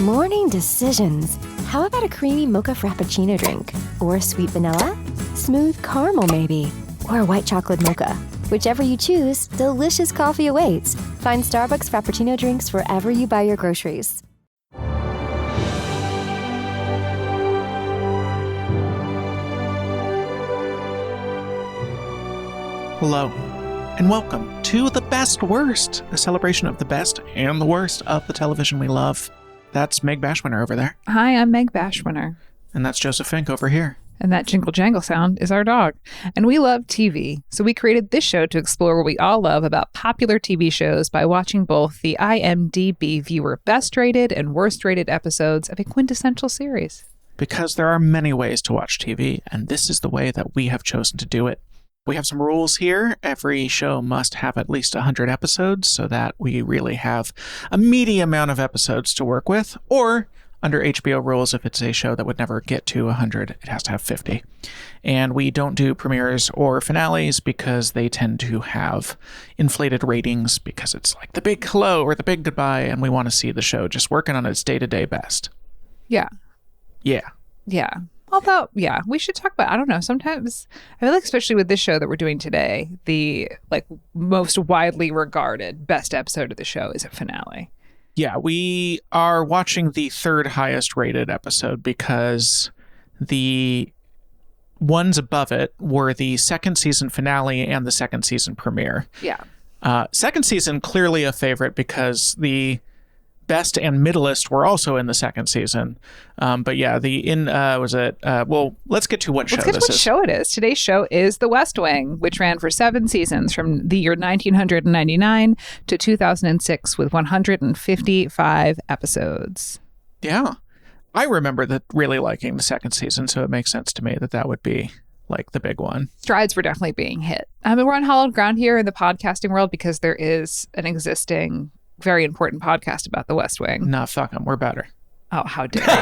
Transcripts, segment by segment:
Morning decisions. How about a creamy mocha frappuccino drink? Or sweet vanilla? Smooth caramel, maybe? Or a white chocolate mocha? Whichever you choose, delicious coffee awaits. Find Starbucks Frappuccino drinks wherever you buy your groceries. Hello, and welcome to The Best Worst, a celebration of the best and the worst of the television we love. That's Meg Bashwinner over there. Hi, I'm Meg Bashwinner. And that's Joseph Fink over here. And that jingle jangle sound is our dog. And we love TV, so we created this show to explore what we all love about popular TV shows by watching both the IMDb viewer best rated and worst rated episodes of a quintessential series. Because there are many ways to watch TV, and this is the way that we have chosen to do it. We have some rules here. Every show must have at least 100 episodes so that we really have a meaty amount of episodes to work with. Or, under HBO rules, if it's a show that would never get to 100, it has to have 50. And we don't do premieres or finales because they tend to have inflated ratings because it's like the big hello or the big goodbye, and we want to see the show just working on its day-to-day best. Yeah. Yeah. Yeah. Although, yeah, we should talk about, I don't know, sometimes, I feel like especially with this show that we're doing today, the most widely regarded best episode of the show is a finale. Yeah, we are watching the third highest rated episode because the ones above it were the second season finale and the second season premiere. Yeah. Second season, clearly a favorite because the best and middlest were also in the second season. But yeah, let's get to what show this is. Let's get to what show it is. Today's show is The West Wing, which ran for 7 seasons from the year 1999 to 2006 with 155 episodes. Yeah. I remember really liking the second season, so it makes sense to me that would be like the big one. Strides were definitely being hit. We're on hallowed ground here in the podcasting world because there is an existing very important podcast about the West Wing. Nah, fuck them. We're better. Oh, how dare you.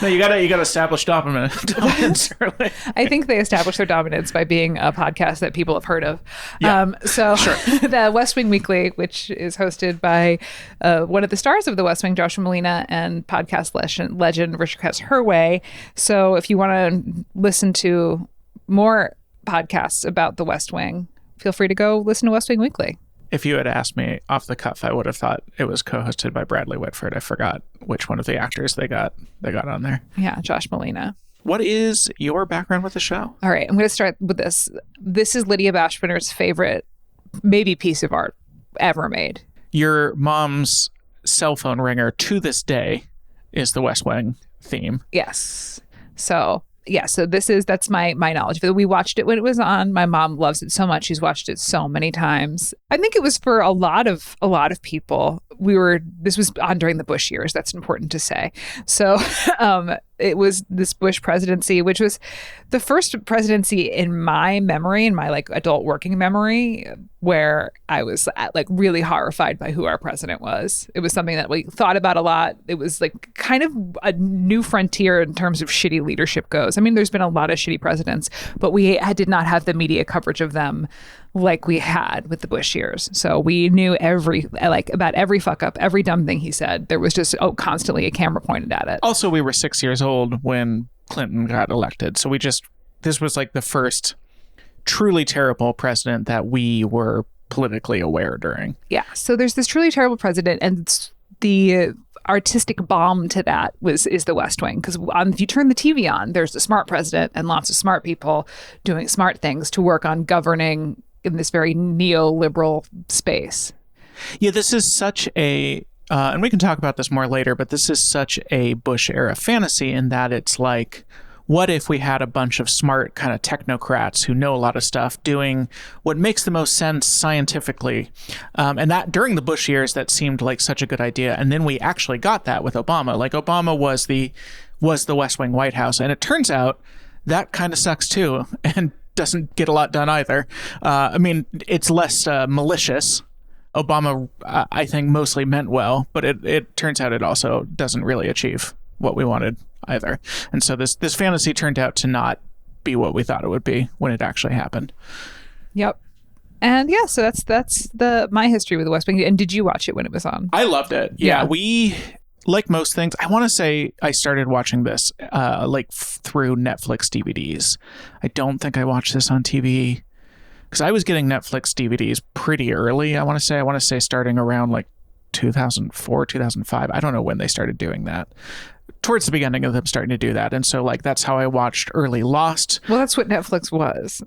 No, you gotta establish dominance early. I think they established their dominance by being a podcast that people have heard of. Yeah, sure. The West Wing Weekly, which is hosted by one of the stars of the West Wing, Joshua Malina, and podcast legend Richard Cuts Her Way. So if you want to listen to more podcasts about the West Wing, feel free to go listen to West Wing Weekly. If you had asked me off the cuff, I would have thought it was co-hosted by Bradley Whitford. I forgot which one of the actors they got on there. Yeah, Josh Malina. What is your background with the show? All right, I'm going to start with this. This is Lydia Bashwinner's favorite, maybe piece of art ever made. Your mom's cell phone ringer to this day is the West Wing theme. Yes. So that's my knowledge of it. We watched it when it was on. My mom loves it so much. She's watched it so many times. I think it was for a lot of people. This was on during the Bush years. That's important to say. So it was this Bush presidency, which was the first presidency in my memory, in my adult working memory, where I was really horrified by who our president was. It was something that we thought about a lot. It was kind of a new frontier in terms of shitty leadership goes. I mean, there's been a lot of shitty presidents, but we did not have the media coverage of them like we had with the Bush years. So we knew about every fuck up, every dumb thing he said. There was just constantly a camera pointed at it. Also, we were 6 years old when Clinton got elected. So this was the first truly terrible president that we were politically aware during. Yeah. So there's this truly terrible president, and the artistic balm to that is the West Wing. Because if you turn the TV on, there's a smart president and lots of smart people doing smart things to work on governing in this very neoliberal space. Yeah, this is such a, and we can talk about this more later, but this is such a Bush era fantasy in that it's what if we had a bunch of smart kind of technocrats who know a lot of stuff doing what makes the most sense scientifically? And that during the Bush years, that seemed like such a good idea. And then we actually got that with Obama. Obama was the West Wing White House. And it turns out that kind of sucks too. And doesn't get a lot done either. I mean, it's less malicious. Obama, I think, mostly meant well, but it turns out it also doesn't really achieve what we wanted either. And so this fantasy turned out to not be what we thought it would be when it actually happened. Yep. And yeah, so that's my history with the West Wing. And did you watch it when it was on? I loved it. Yeah. like most things, I want to say I started watching this through Netflix DVDs. I don't think I watched this on TV because I was getting Netflix DVDs pretty early. I want to say starting around like 2004, 2005. I don't know when they started doing that. Towards the beginning of them starting to do that. And so like that's how I watched early Lost. Well, that's what Netflix was.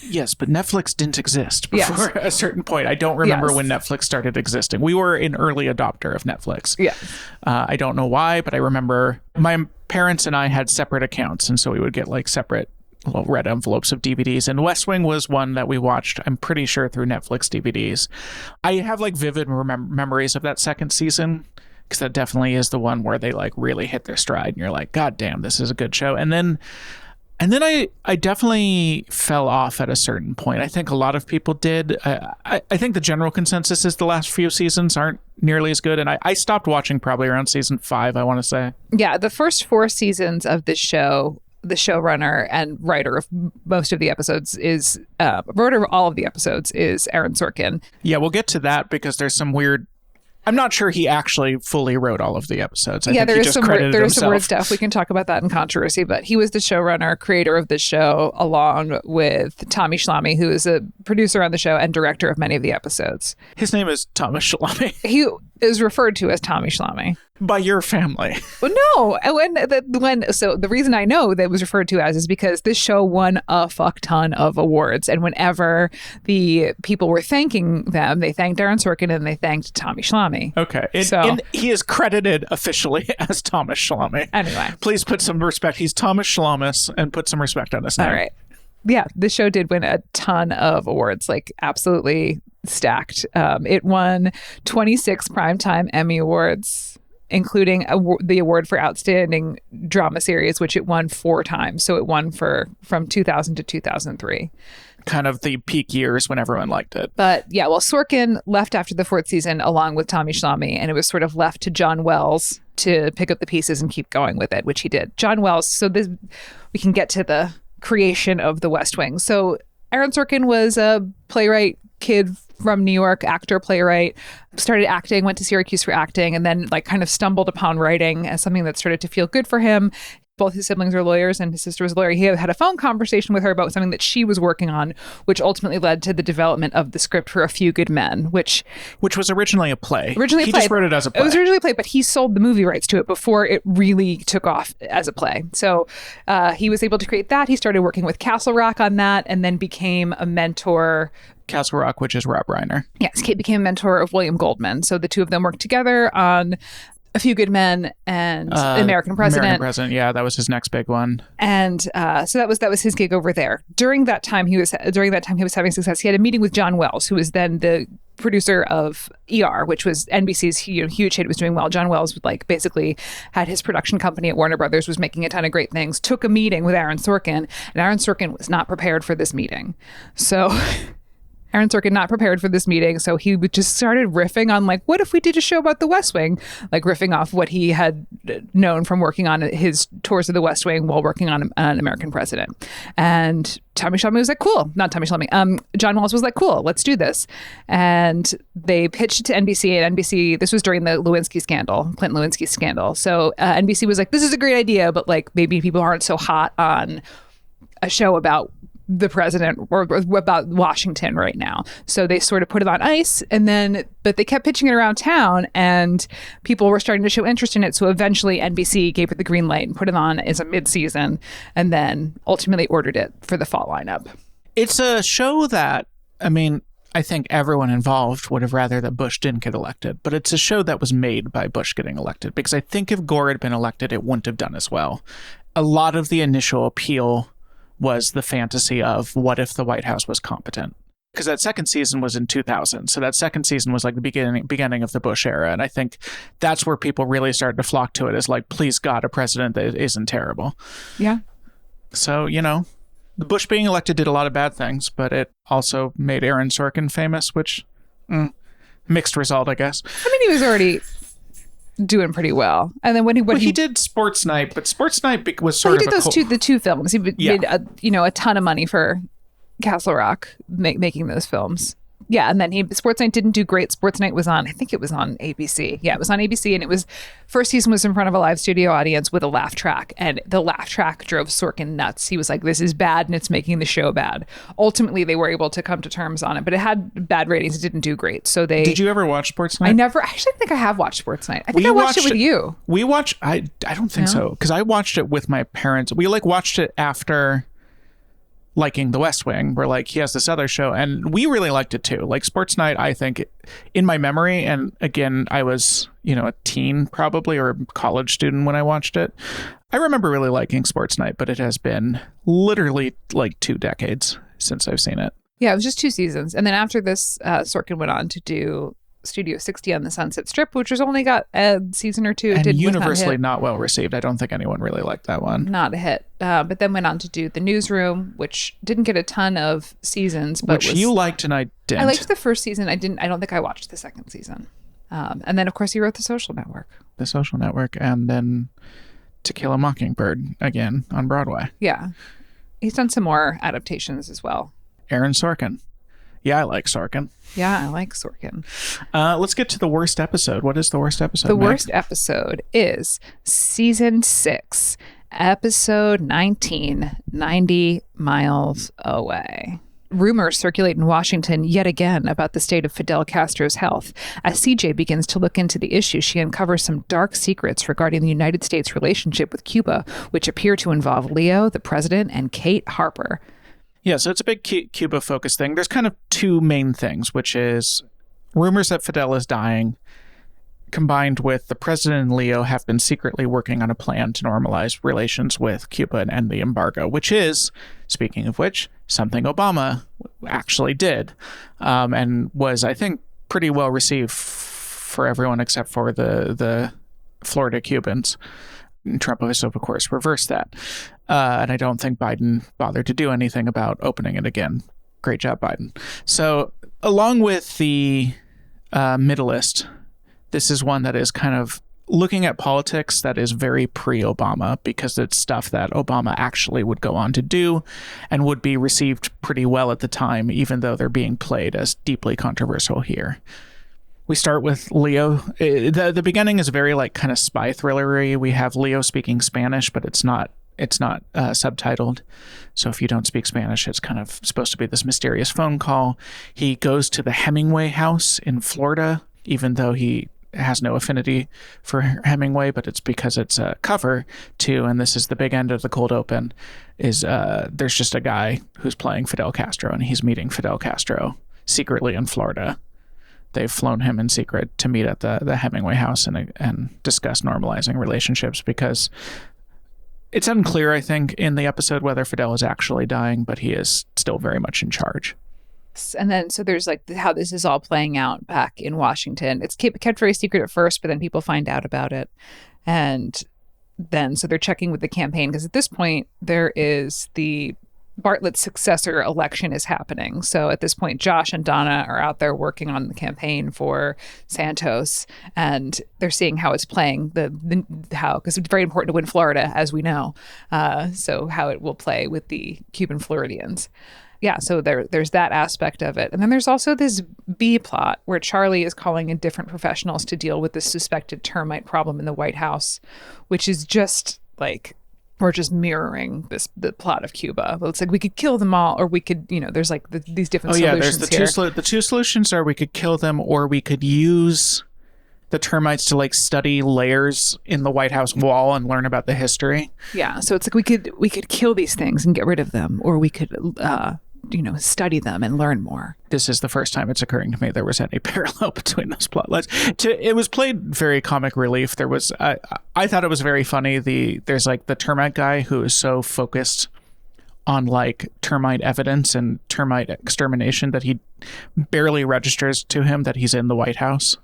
Yes, but Netflix didn't exist before a certain point. I don't remember when Netflix started existing. We were an early adopter of Netflix. Yeah. I don't know why, but I remember my parents and I had separate accounts. And so we would get like separate little red envelopes of DVDs. And West Wing was one that we watched, I'm pretty sure, through Netflix DVDs. I have like vivid memories of that second season because that definitely is the one where they like really hit their stride. And you're like, God damn, this is a good show. And then I definitely fell off at a certain point. I think a lot of people did. I think the general consensus is the last few seasons aren't nearly as good. And I stopped watching probably around season 5, I want to say. Yeah, the first 4 seasons of this show, the showrunner and writer of most of the episodes writer of all of the episodes is Aaron Sorkin. Yeah, we'll get to that because there's some weird... I'm not sure he actually fully wrote all of the episodes. I think there he is just some credited there is some weird himself. stuff. We can talk about that in controversy, but he was the showrunner, creator of the show, along with Tommy Schlamme, who is a producer on the show and director of many of the episodes. His name is Thomas Schlamme. He is referred to as Tommy Schlamme. By your family. Well, no. So the reason I know that it was referred to as is because this show won a fuck ton of awards. And whenever the people were thanking them, they thanked Aaron Sorkin and they thanked Tommy Schlamme. Okay. And he is credited officially as Thomas Schlamme. Anyway. Please put some respect. He's Thomas Schlamme and put some respect on his name. All right. Yeah, this show did win a ton of awards, like absolutely stacked. It won 26 Primetime Emmy Awards, including the award for Outstanding Drama Series, which it won 4 times. So it won from 2000 to 2003. Kind of the peak years when everyone liked it. But yeah, well, Sorkin left after the 4th season along with Tommy Schlamme, and it was sort of left to John Wells to pick up the pieces and keep going with it, which he did. John Wells, so we can get to the creation of the West Wing. So Aaron Sorkin was a playwright kid from New York, actor, playwright, started acting, went to Syracuse for acting, and then like kind of stumbled upon writing as something that started to feel good for him. Both his siblings are lawyers and his sister was a lawyer. He had a phone conversation with her about something that she was working on, which ultimately led to the development of the script for A Few Good Men, which was originally a play. He just wrote it as a play. It was originally a play, but he sold the movie rights to it before it really took off as a play. So he was able to create that. He started working with Castle Rock on that and then became a mentor. Castle Rock, which is Rob Reiner. Yes, Kate became a mentor of William Goldman. So the two of them worked together on A Few Good Men and American President. American President, yeah, that was his next big one. And so that was his gig over there. During that time he was having success. He had a meeting with John Wells, who was then the producer of ER, which was NBC's huge hit. It was doing well. John Wells basically had his production company at Warner Brothers, was making a ton of great things. Took a meeting with Aaron Sorkin, and Aaron Sorkin was not prepared for this meeting. So Aaron Sorkin not prepared for this meeting, so he just started riffing on like, what if we did a show about the West Wing? Like riffing off what he had known from working on his tours of the West Wing while working on an American President. And Tommy Schlamme was like, cool. Not Tommy Schlamme. John Wells was like, cool, let's do this. And they pitched it to NBC, and NBC, this was during the Clinton Lewinsky scandal. So NBC was like, this is a great idea, but like maybe people aren't so hot on a show about the president or about Washington right now. So they sort of put it on ice, but they kept pitching it around town and people were starting to show interest in it. So eventually NBC gave it the green light and put it on as a mid-season and then ultimately ordered it for the fall lineup. It's a show that, I think everyone involved would have rather that Bush didn't get elected, but it's a show that was made by Bush getting elected because I think if Gore had been elected, it wouldn't have done as well. A lot of the initial appeal was the fantasy of what if the White House was competent? Because that second season was in 2000. So that second season was like the beginning of the Bush era. And I think that's where people really started to flock to it as like, please God, a president that isn't terrible. Yeah. So, the Bush being elected did a lot of bad things, but it also made Aaron Sorkin famous, which mixed result, I guess. He was already doing pretty well. And then when he did Sports Night, but Sports Night was sort of the two films. He made a ton of money for Castle Rock making those films. Yeah, and then Sports Night didn't do great. Sports Night was on, I think it was on ABC. Yeah, it was on ABC, and it was, first season was in front of a live studio audience with a laugh track, and the laugh track drove Sorkin nuts. He was like, this is bad, and it's making the show bad. Ultimately, they were able to come to terms on it, but it had bad ratings. It didn't do great. So they... Did you ever watch Sports Night? I actually think I have watched Sports Night. I think I watched it with you. We watched, I don't think so, because I watched it with my parents. We watched it after liking The West Wing. We're like, he has this other show, and we really liked it too. Like Sports Night, I think, in my memory, and again, I was, a teen probably, or a college student when I watched it. I remember really liking Sports Night, but it has been literally like 2 decades since I've seen it. Yeah, it was just 2 seasons. And then after this, Sorkin went on to do Studio 60 on the Sunset Strip, which has only got a season or 2. And universally not well received. I don't think anyone really liked that one. Not a hit. But then went on to do The Newsroom, which didn't get a ton of seasons. But you liked and I didn't. I liked the first season. I don't think I watched the second season. And then, of course, he wrote The Social Network. The Social Network, and then To Kill a Mockingbird again on Broadway. Yeah. He's done some more adaptations as well. Aaron Sorkin. Yeah, I like Sorkin. Yeah, I like Sorkin. Let's get to the worst episode. What is the worst episode? The worst episode is season 6, episode 19, 90 Miles Away. Rumors circulate in Washington yet again about the state of Fidel Castro's health. As CJ begins to look into the issue, she uncovers some dark secrets regarding the United States' relationship with Cuba, which appear to involve Leo, the president, and Kate Harper. Yeah, so it's a big Cuba-focused thing. There's kind of 2 main things, which is rumors that Fidel is dying, combined with the president and Leo have been secretly working on a plan to normalize relations with Cuba and end the embargo, which is, speaking of which, something Obama actually did, and was, I think, pretty well received for everyone except for the Florida Cubans. Trump has, of course, reversed that. And I don't think Biden bothered to do anything about opening it again. Great job, Biden. So along with the Middleist, this is one that is kind of looking at politics that is very pre-Obama, because it's stuff that Obama actually would go on to do and would be received pretty well at the time, even though they're being played as deeply controversial here. We start with Leo. The beginning is very kind of spy thrillery. We have Leo speaking Spanish, but it's not subtitled. So if you don't speak Spanish, it's kind of supposed to be this mysterious phone call. He goes to the Hemingway house in Florida, even though he has no affinity for Hemingway, but it's because it's a cover too. And this is the big end of the cold open, is there's just a guy who's playing Fidel Castro, and he's meeting Fidel Castro secretly in Florida. They've flown him in secret to meet at the Hemingway house and discuss normalizing relationships, because it's unclear, I think, in the episode whether Fidel is actually dying, but he is still very much in charge. And then, so there's how this is all playing out back in Washington. It's kept very secret at first, but then people find out about it. And then, so they're checking with the campaign, because at this point, there is the Bartlett's successor election is happening. So at this point, Josh and Donna are out there working on the campaign for Santos, and they're seeing how it's playing, because it's very important to win Florida, as we know. So how it will play with the Cuban Floridians. Yeah, so there's that aspect of it. And then there's also this B plot where Charlie is calling in different professionals to deal with the suspected termite problem in the White House, which is just we're just mirroring the plot of Cuba. Well, it's we could kill them all, or we could, there's these different solutions. There's the two solutions are we could kill them, or we could use the termites to study layers in the White House wall and learn about the history. Yeah, so it's we could kill these things and get rid of them, or we could study them and learn more. This is the first time it's occurring to me there was any parallel between those plot lines. It was played very comic relief. There was, I thought it was very funny. There's the termite guy who is so focused on termite evidence and termite extermination that he barely registers to him that he's in the White House.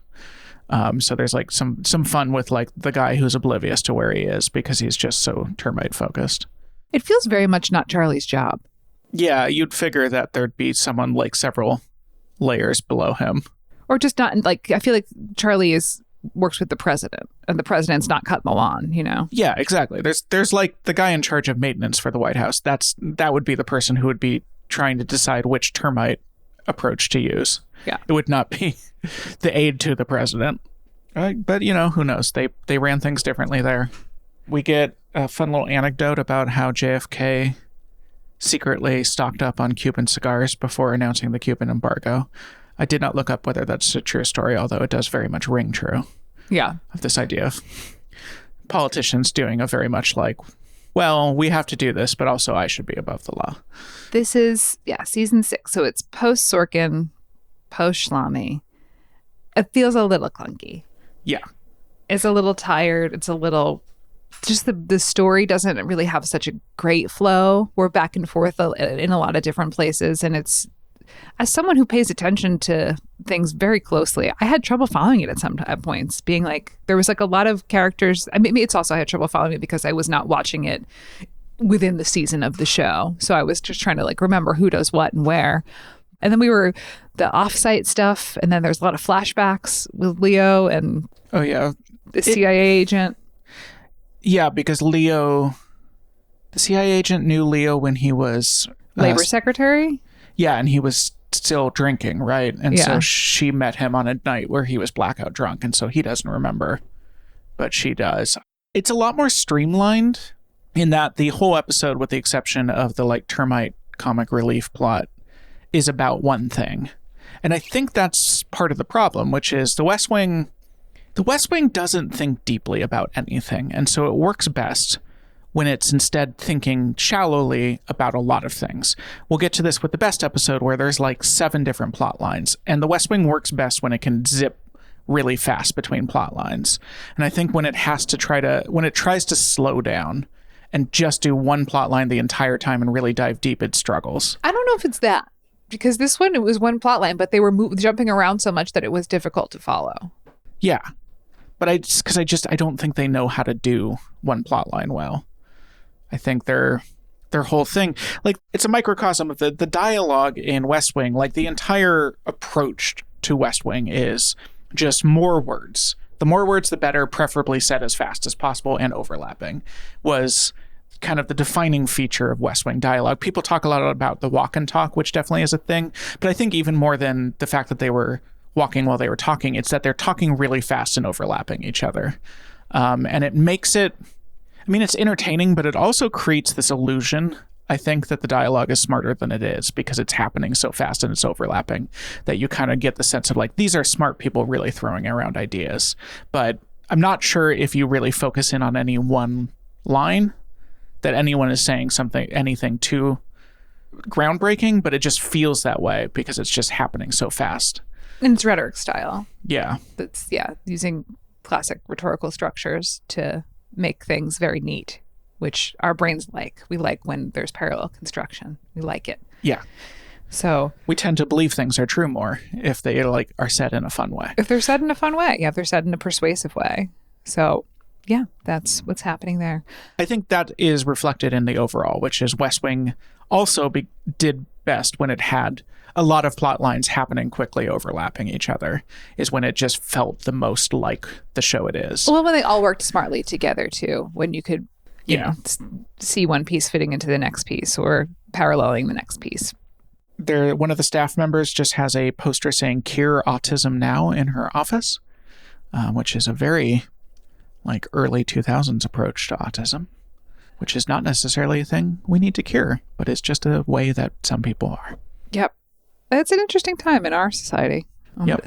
So there's some fun with the guy who's oblivious to where he is because he's just so termite focused. It feels very much not Charlie's job. Yeah, you'd figure that there'd be someone several layers below him. Or just not, I feel like Charlie works with the president, and the president's not cutting the lawn, Yeah, exactly. There's the guy in charge of maintenance for the White House. That would be the person who would be trying to decide which termite approach to use. Yeah. It would not be the aide to the president. But, who knows? They ran things differently there. We get a fun little anecdote about how JFK secretly stocked up on Cuban cigars before announcing the Cuban embargo. I did not look up whether that's a true story, although it does very much ring true. Yeah. Of this idea of politicians doing a very much like, well, we have to do this, but also I should be above the law. This is, season 6. So it's post Sorkin, post Shlami. It feels a little clunky. Yeah. It's a little tired. It's a little, just the story doesn't really have such a great flow. We're back and forth in a lot of different places. And it's, as someone who pays attention to things very closely, I had trouble following it at points, being like, there was like a lot of characters. I mean, it's also, I had trouble following it because I was not watching it within the season of the show. So I was just trying to like remember who does what and where. And then we were the offsite stuff. And then there's a lot of flashbacks with Leo and the CIA agent. Yeah, because the CIA agent knew Leo when he was labor secretary. Yeah, and he was still drinking, right? And so she met him on a night where he was blackout drunk, and so he doesn't remember, but she does. It's a lot more streamlined in that the whole episode, with the exception of the like termite comic relief plot, is about one thing. And I think that's part of the problem, which is the West Wing doesn't think deeply about anything, and so it works best when it's instead thinking shallowly about a lot of things. We'll get to this with the best episode where there's like 7 different plot lines, and the West Wing works best when it can zip really fast between plot lines. And I think when it tries to slow down and just do one plot line the entire time and really dive deep, it struggles. I don't know if it's that, because this one, it was one plot line, but they were jumping around so much that it was difficult to follow. Yeah. But I don't think they know how to do one plot line well. I think their whole thing, like, it's a microcosm of the dialogue in West Wing. Like, the entire approach to West Wing is just more words. The more words, the better, preferably said as fast as possible and overlapping, was kind of the defining feature of West Wing dialogue. People talk a lot about the walk and talk, which definitely is a thing. But I think even more than the fact that they were walking while they were talking, it's that they're talking really fast and overlapping each other. And it makes it, I mean, it's entertaining, but it also creates this illusion, I think, that the dialogue is smarter than it is because it's happening so fast and it's overlapping, that you kind of get the sense of like, these are smart people really throwing around ideas. But I'm not sure if you really focus in on any one line that anyone is saying anything too groundbreaking, but it just feels that way because it's just happening so fast. And it's rhetoric style. Yeah. That's, using classic rhetorical structures to make things very neat, which our brains like. We like when there's parallel construction. We like it. Yeah. So we tend to believe things are true more if they like are said in a fun way. If they're said in a fun way. Yeah, if they're said in a persuasive way. So yeah, that's what's happening there. I think that is reflected in the overall, which is West Wing also did best when it had a lot of plot lines happening quickly, overlapping each other, is when it just felt the most like the show it is. Well, when they all worked smartly together too, when you could you know, see one piece fitting into the next piece or paralleling the next piece. One of the staff members just has a poster saying "Cure Autism Now" in her office, which is a very like early 2000s approach to autism, which is not necessarily a thing we need to cure, but it's just a way that some people are. Yep. It's an interesting time in our society. Yep.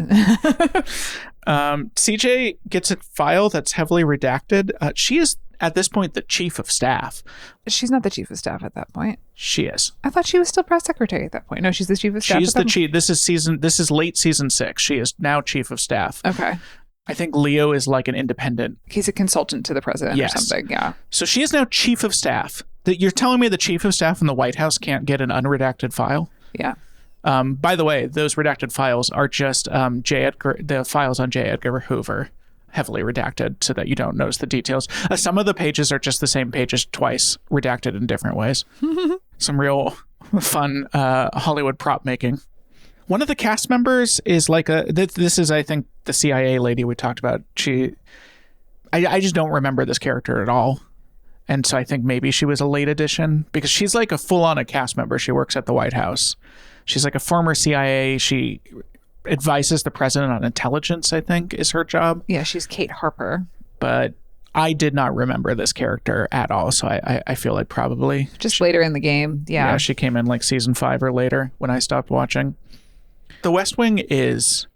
CJ gets a file that's heavily redacted. She is, at this point, the chief of staff. She's not the chief of staff at that point. She is. I thought she was still press secretary at that point. No, she's the chief of staff. She's the chief. This is late season 6. She is now chief of staff. Okay. I think Leo is like an independent. He's a consultant to the president or something. Yeah. So she is now chief of staff. You're telling me the chief of staff in the White House can't get an unredacted file? Yeah. By the way, those redacted files are just the files on J. Edgar Hoover, heavily redacted so that you don't notice the details. Some of the pages are just the same pages twice, redacted in different ways. Some real fun Hollywood prop making. One of the cast members is like this is, I think, the CIA lady we talked about. I just don't remember this character at all. And so I think maybe she was a late addition because she's like a full-on a cast member. She works at the White House. She's like a former CIA. She advises the president on intelligence, I think, is her job. Yeah, she's Kate Harper. But I did not remember this character at all. So I feel like probably... Just later in the game. Yeah. Yeah, she came in like season 5 or later when I stopped watching. The West Wing is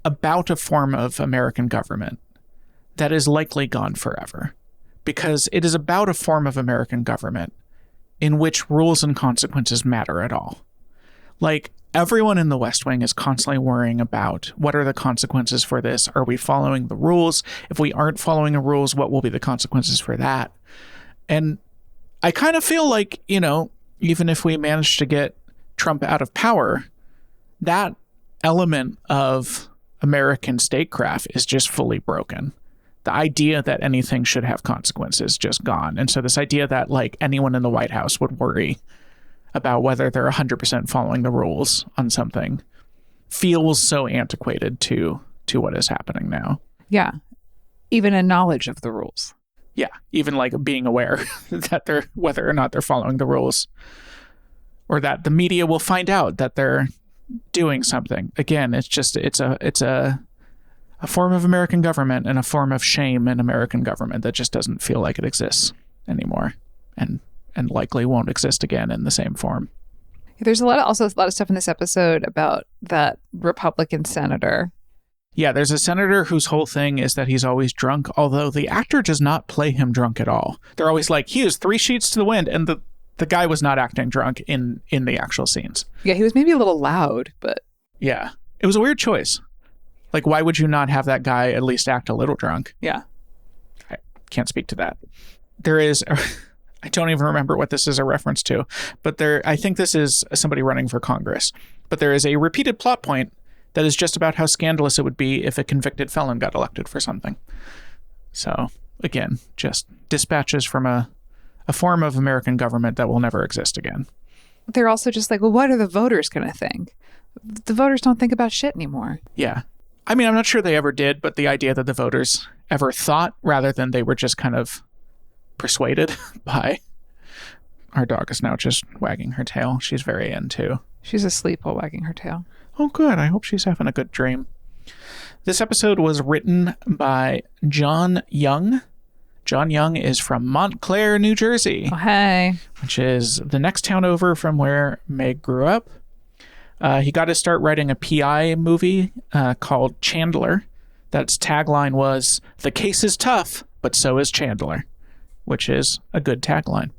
about a form of American government that is likely gone forever. Because it is about a form of American government in which rules and consequences matter at all. Like, everyone in the West Wing is constantly worrying about what are the consequences for this? Are we following the rules? If we aren't following the rules, what will be the consequences for that? And I kind of feel like, you know, even if we manage to get Trump out of power, that element of American statecraft is just fully broken. The idea that anything should have consequences just gone. And so this idea that like anyone in the White House would worry about whether they're 100% following the rules on something feels so antiquated to what is happening now. Yeah. Even a knowledge of the rules. Yeah. Even like being aware that they're, whether or not they're following the rules, or that the media will find out that they're doing something. Again, it's just, it's a form of American government and a form of shame in American government that just doesn't feel like it exists anymore, and likely won't exist again in the same form. There's also a lot of stuff in this episode about that Republican senator. Yeah, there's a senator whose whole thing is that he's always drunk, although the actor does not play him drunk at all. They're always like, he is 3 sheets to the wind, and the guy was not acting drunk in the actual scenes. Yeah, he was maybe a little loud, but... Yeah, it was a weird choice. Like, why would you not have that guy at least act a little drunk? Yeah. I can't speak to that. There is, I don't even remember what this is a reference to, but I think this is somebody running for Congress. But there is a repeated plot point that is just about how scandalous it would be if a convicted felon got elected for something. So, again, just dispatches from a form of American government that will never exist again. They're also just like, well, what are the voters going to think? The voters don't think about shit anymore. Yeah. I mean, I'm not sure they ever did, but the idea that the voters ever thought rather than they were just kind of persuaded by... Our dog is now just wagging her tail. She's very into. She's asleep while wagging her tail. Oh, good. I hope she's having a good dream. This episode was written by John Young. John Young is from Montclair, New Jersey. Oh, hey. Which is the next town over from where Meg grew up. He got to start writing a PI movie called Chandler. That's tagline was, "The case is tough, but so is Chandler," which is a good tagline.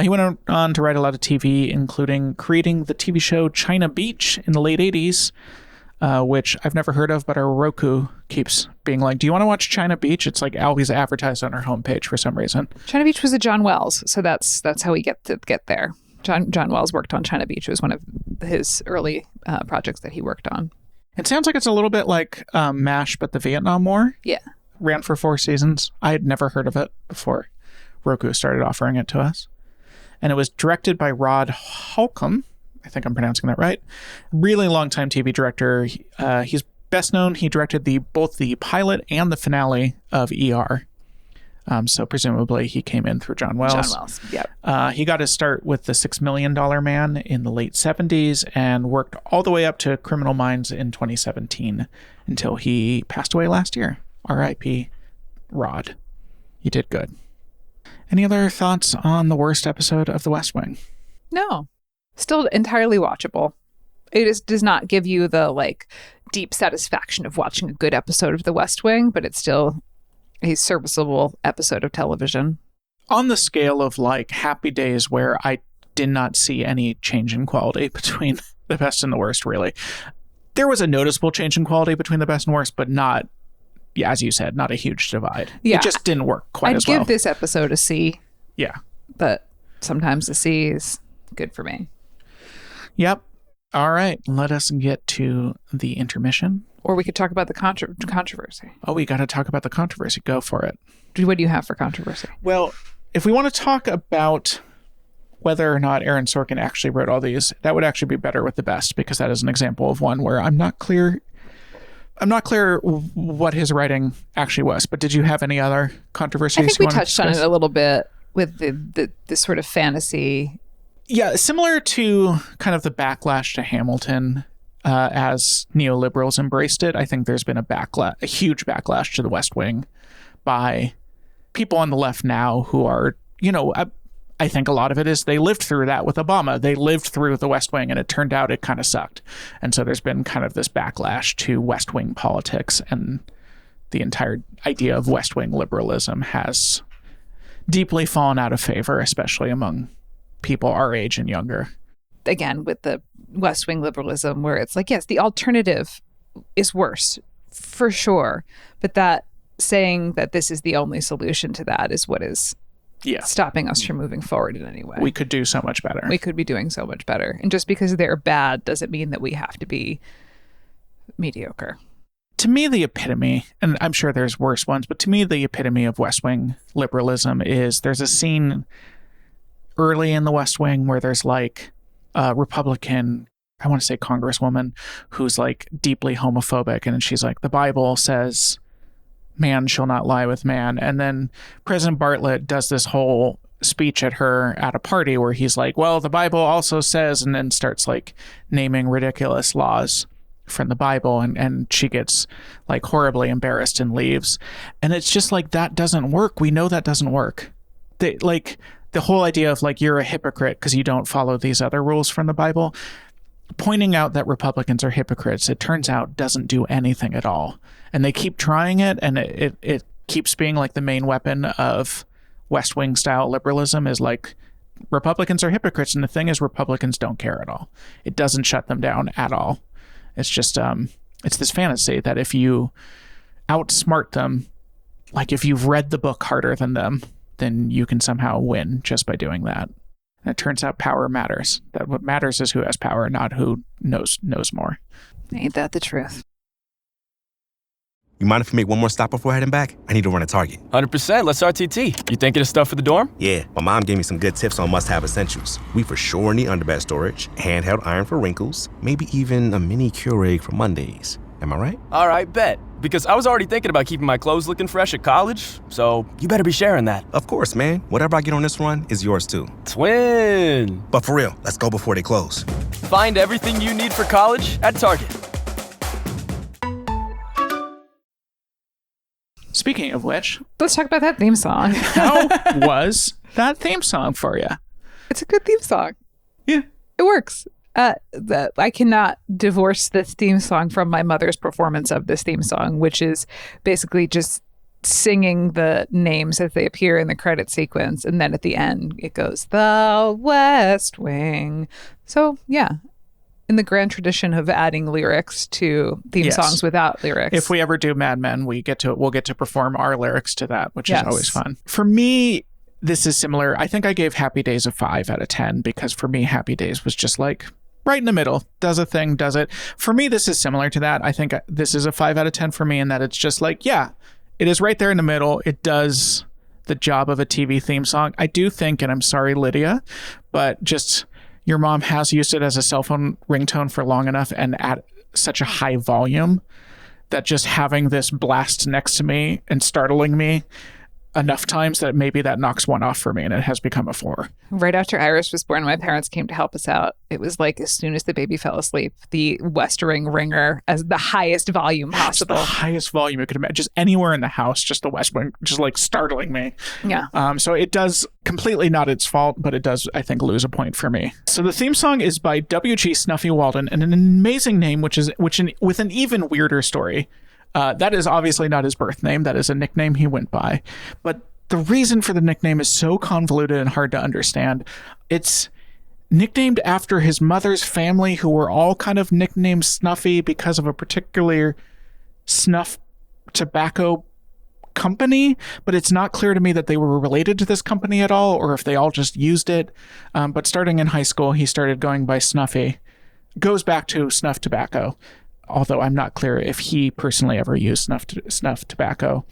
He went on to write a lot of TV, including creating the TV show China Beach in the late 80s, which I've never heard of, but our Roku keeps being like, do you want to watch China Beach? It's like always advertised on our homepage for some reason. China Beach was a John Wells, so that's how we get there. John Wells worked on China Beach. It was one of his early projects that he worked on. It sounds like it's a little bit like MASH, but the Vietnam War. Yeah. Ran for 4 seasons. I had never heard of it before Roku started offering it to us. And it was directed by Rod Holcomb. I think I'm pronouncing that right. Really long-time TV director. He's best known. He directed both the pilot and the finale of ER. So presumably he came in through John Wells. John Wells, yep. He got his start with The $6 Million Man in the late 70s and worked all the way up to Criminal Minds in 2017 until he passed away last year. R.I.P. Rod. He did good. Any other thoughts on the worst episode of The West Wing? No. Still entirely watchable. It just does not give you the deep satisfaction of watching a good episode of The West Wing, but it's still a serviceable episode of television. On the scale of Happy Days, where I did not see any change in quality between the best and the worst, really. There was a noticeable change in quality between the best and worst, but not, as you said, not a huge divide. Yeah. It just didn't work quite as well. I'd give this episode a C. Yeah. But sometimes a C is good for me. Yep. All right. Let us get to the intermission. Or we could talk about the controversy. Oh, we got to talk about the controversy. Go for it. What do you have for controversy? Well, if we want to talk about whether or not Aaron Sorkin actually wrote all these, that would actually be better with the best, because that is an example of one where I'm not clear what his writing actually was. But did you have any other controversies? I think we touched on it a little bit. with the sort of fantasy. Yeah, similar to kind of the backlash to Hamilton as neoliberals embraced it. I think there's been a huge backlash to the West Wing by people on the left now who are, I think a lot of it is they lived through that with Obama. They lived through the West Wing, and it turned out it kind of sucked. And so there's been kind of this backlash to West Wing politics, and the entire idea of West Wing liberalism has deeply fallen out of favor, especially among people our age and younger. Again, with the West Wing liberalism, where it's like, yes, the alternative is worse, for sure. But that saying that this is the only solution to that is what is stopping us from moving forward in any way. We could do so much better. We could be doing so much better. And just because they're bad doesn't mean that we have to be mediocre. To me, the epitome, and I'm sure there's worse ones, but to me, the epitome of West Wing liberalism is there's a scene early in the West Wing where there's like a Republican, I want to say congresswoman, who's like deeply homophobic. And she's like, the Bible says man shall not lie with man. And then President Bartlett does this whole speech at her at a party where he's like, well, the Bible also says, and then starts like naming ridiculous laws from the Bible, and she gets like horribly embarrassed and leaves. And it's just like, that doesn't work. We know that doesn't work. The whole idea of like, you're a hypocrite because you don't follow these other rules from the Bible, pointing out that Republicans are hypocrites, it turns out doesn't do anything at all. And they keep trying it, and it keeps being like the main weapon of West Wing style liberalism is like, Republicans are hypocrites. And the thing is, Republicans don't care at all. It doesn't shut them down at all. It's just, it's this fantasy that if you outsmart them, like if you've read the book harder than them, then you can somehow win just by doing that. And it turns out power matters. That what matters is who has power, not who knows more. Ain't that the truth? You mind if we make one more stop before heading back? I need to run a Target. 100%. Let's RTT. You thinking of stuff for the dorm? Yeah, my mom gave me some good tips on must-have essentials. We for sure need underbed storage, handheld iron for wrinkles, maybe even a mini Keurig for Mondays. Am I right? All right, bet. Because I was already thinking about keeping my clothes looking fresh at college, so you better be sharing that. Of course, man. Whatever I get on this run is yours too. Twin. But for real, let's go before they close. Find everything you need for college at Target. Speaking of which, let's talk about that theme song. how was that theme song for you? It's a good theme song. Yeah. It works. I cannot divorce this theme song from my mother's performance of this theme song, which is basically just singing the names as they appear in the credit sequence. And then at the end, it goes, the West Wing. So, yeah. In the grand tradition of adding lyrics to theme songs without lyrics. If we ever do Mad Men, we'll get to perform our lyrics to that, which is always fun. For me, this is similar. I think I gave Happy Days a 5 out of 10 because for me, Happy Days was just like right in the middle, does a thing, does it. For me, this is similar to that. I think this is a 5 out of 10 for me in that it's just like, yeah, it is right there in the middle. It does the job of a TV theme song. I do think, and I'm sorry, Lydia, but just your mom has used it as a cell phone ringtone for long enough and at such a high volume that just having this blast next to me and startling me enough times that maybe that knocks one off for me, and it has become a 4. Right after Iris was born, my parents came to help us out. It was like as soon as the baby fell asleep, the West Wing ringer as the highest volume possible. Just the highest volume you could imagine. Just anywhere in the house, just the West Wing, just like startling me. Yeah. So it does completely not its fault, but it does, I think, lose a point for me. So the theme song is by W.G. Snuffy Walden, and an amazing name, with an even weirder story. That is obviously not his birth name. That is a nickname he went by. But the reason for the nickname is so convoluted and hard to understand. It's nicknamed after his mother's family, who were all kind of nicknamed Snuffy because of a particular snuff tobacco company. But it's not clear to me that they were related to this company at all, or if they all just used it. But starting in high school, he started going by Snuffy. Goes back to snuff tobacco, although I'm not clear if he personally ever used snuff tobacco.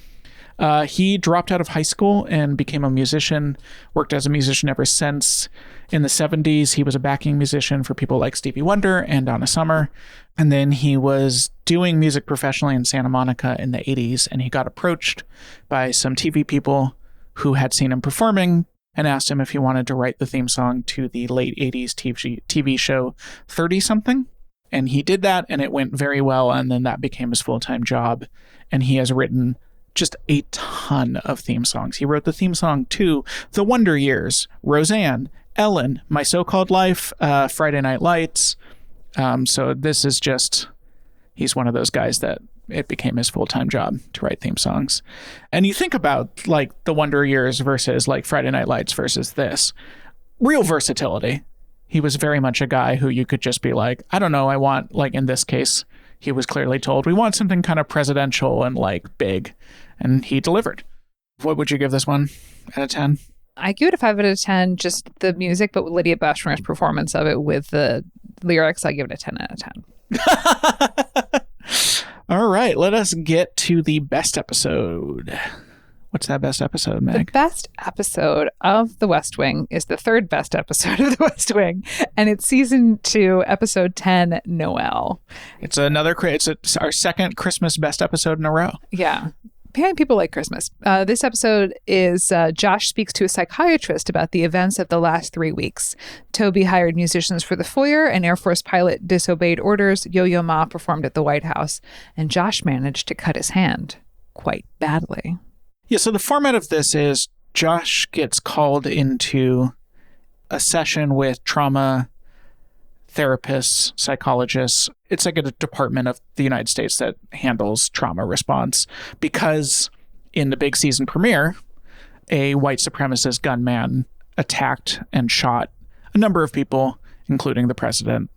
He dropped out of high school and became a musician, worked as a musician ever since. In the 70s, he was a backing musician for people like Stevie Wonder and Donna Summer. And then he was doing music professionally in Santa Monica in the 80s, and he got approached by some TV people who had seen him performing and asked him if he wanted to write the theme song to the late 80s TV show 30-something. And he did that, and it went very well, and then that became his full-time job. And he has written just a ton of theme songs. He wrote the theme song to The Wonder Years, Roseanne, Ellen, My So-Called Life, Friday Night Lights. So this is just, he's one of those guys that it became his full-time job to write theme songs. And you think about like The Wonder Years versus like Friday Night Lights versus this. Real versatility. He was very much a guy who you could just be like, I don't know, I want, like in this case, he was clearly told, we want something kind of presidential and like big. And he delivered. What would you give this one out of 10? I give it a 5 out of 10, just the music, but with Lydia Bashmer's performance of it with the lyrics, I give it a 10 out of 10. All right, let us get to the best episode. What's that best episode, Meg? The best episode of The West Wing is the third best episode of The West Wing, and it's season 2, episode 10, Noël. It's our second Christmas best episode in a row. Yeah. People like Christmas. This episode is Josh speaks to a psychiatrist about the events of the last 3 weeks. Toby hired musicians for the foyer. An Air Force pilot disobeyed orders. Yo-Yo Ma performed at the White House. And Josh managed to cut his hand quite badly. Yeah, so the format of this is Josh gets called into a session with trauma therapists, psychologists. It's like a department of the United States that handles trauma response because in the big season premiere, a white supremacist gunman attacked and shot a number of people, including the president.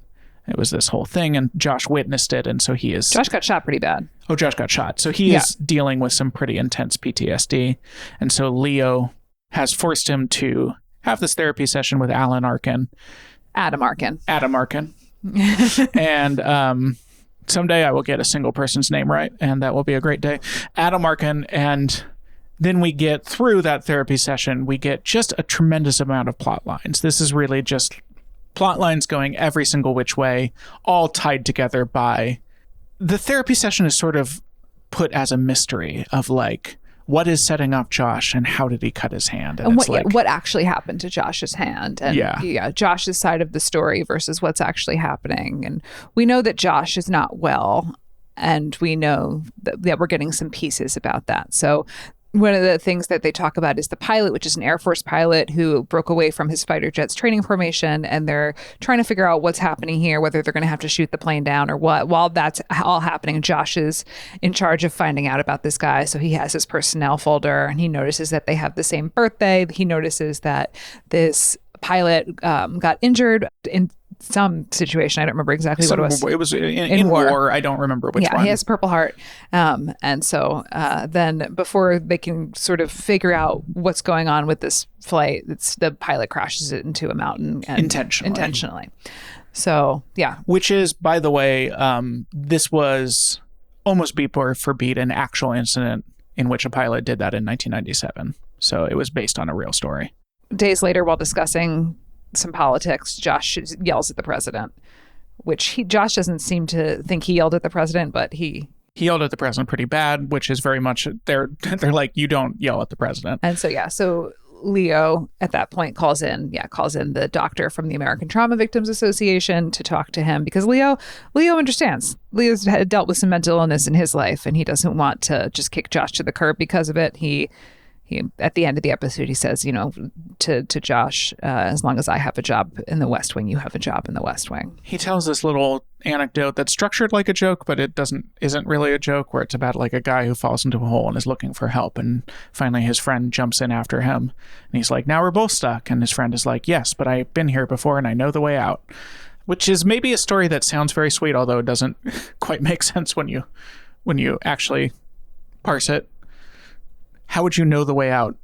It was this whole thing, and Josh witnessed it, and so he is... Josh got shot pretty bad. Oh, Josh got shot. So he is dealing with some pretty intense PTSD, and so Leo has forced him to have this therapy session with Adam Arkin. And someday I will get a single person's name right, and that will be a great day. Adam Arkin. And then we get through that therapy session, we get just a tremendous amount of plot lines. This is really just plot lines going every single which way, all tied together by... The therapy session is sort of put as a mystery of like, what is setting up Josh and how did he cut his hand? And what actually happened to Josh's hand? And Josh's side of the story versus what's actually happening. And we know that Josh is not well, and we know that we're getting some pieces about that. So one of the things that they talk about is the pilot, which is an Air Force pilot who broke away from his fighter jet's training formation, and they're trying to figure out what's happening here, whether they're going to have to shoot the plane down or what. While that's all happening, Josh is in charge of finding out about this guy. So he has his personnel folder, and he notices that they have the same birthday. He notices that this pilot got injured in some situation. I don't remember exactly what it was. It was in war. I don't remember which one. Yeah, he has a Purple Heart. And so then before they can sort of figure out what's going on with this flight, the pilot crashes it into a mountain. Intentionally. So, yeah. Which is, by the way, this was almost beat for beat an actual incident in which a pilot did that in 1997. So it was based on a real story. Days later, while discussing some politics, Josh yells at the president, which Josh doesn't seem to think he yelled at the president, but he yelled at the president pretty bad, which is very much they're like, you don't yell at the president. And so Leo at that point calls in the doctor from the American Trauma Victims Association to talk to him, because Leo understands. Leo's had dealt with some mental illness in his life, and he doesn't want to just kick Josh to the curb because of it. He at the end of the episode, he says, to Josh, as long as I have a job in the West Wing, you have a job in the West Wing. He tells this little anecdote that's structured like a joke, but it isn't really a joke, where it's about like a guy who falls into a hole and is looking for help. And finally his friend jumps in after him. And he's like, now we're both stuck. And his friend is like, yes, but I've been here before and I know the way out. Which is maybe a story that sounds very sweet, although it doesn't quite make sense when you actually parse it. How would you know the way out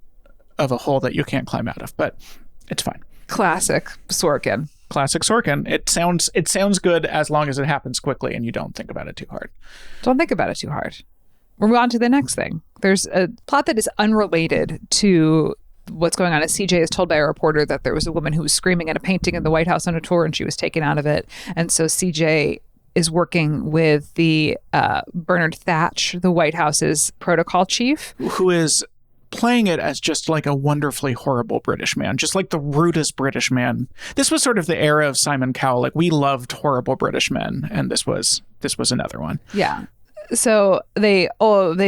of a hole that you can't climb out of? But it's fine. Classic Sorkin. It sounds good as long as it happens quickly and you don't think about it too hard. Don't think about it too hard. We'll move on to the next thing. There's a plot that is unrelated to what's going on. As CJ is told by a reporter that there was a woman who was screaming at a painting in the White House on a tour and she was taken out of it. And so CJ is working with the Bernard Thatch, the White House's protocol chief. Who is playing it as just like a wonderfully horrible British man, just like the rudest British man. This was sort of the era of Simon Cowell. Like, we loved horrible British men, and this was another one. Yeah. So they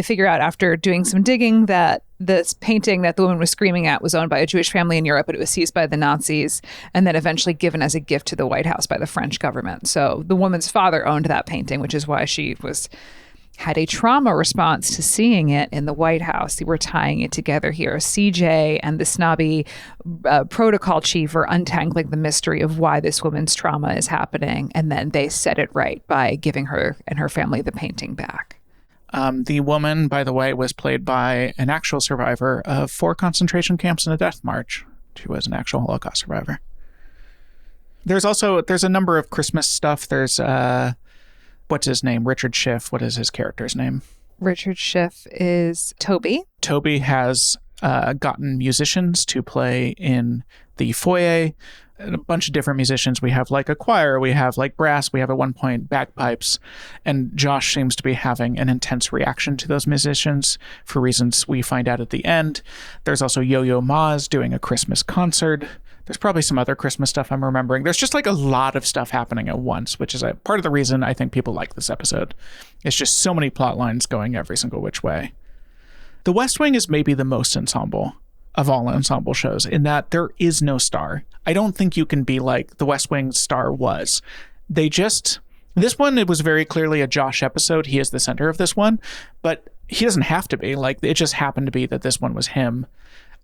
figure out after doing some digging that this painting that the woman was screaming at was owned by a Jewish family in Europe, but it was seized by the Nazis and then eventually given as a gift to the White House by the French government. So the woman's father owned that painting, which is why she had a trauma response to seeing it in the White House. We're tying it together here. CJ and the snobby protocol chief are untangling the mystery of why this woman's trauma is happening. And then they set it right by giving her and her family the painting back. The woman, by the way, was played by an actual survivor of 4 concentration camps and a death march. She was an actual Holocaust survivor. There's a number of Christmas stuff. There's what's his name? Richard Schiff. What is his character's name? Richard Schiff is Toby. Toby has gotten musicians to play in the foyer. And a bunch of different musicians. We have like a choir, we have like brass, we have at one point bagpipes. And Josh seems to be having an intense reaction to those musicians for reasons we find out at the end. There's also Yo-Yo Ma's doing a Christmas concert. There's probably some other Christmas stuff I'm remembering. There's just like a lot of stuff happening at once, which is a part of the reason I think people like this episode. It's just so many plot lines going every single which way. The West Wing is maybe the most ensemble of all ensemble shows in that there is no star. I don't think you can be like the West Wing star was. This one, it was very clearly a Josh episode. He is the center of this one, but he doesn't have to be. Like, it just happened to be that this one was him.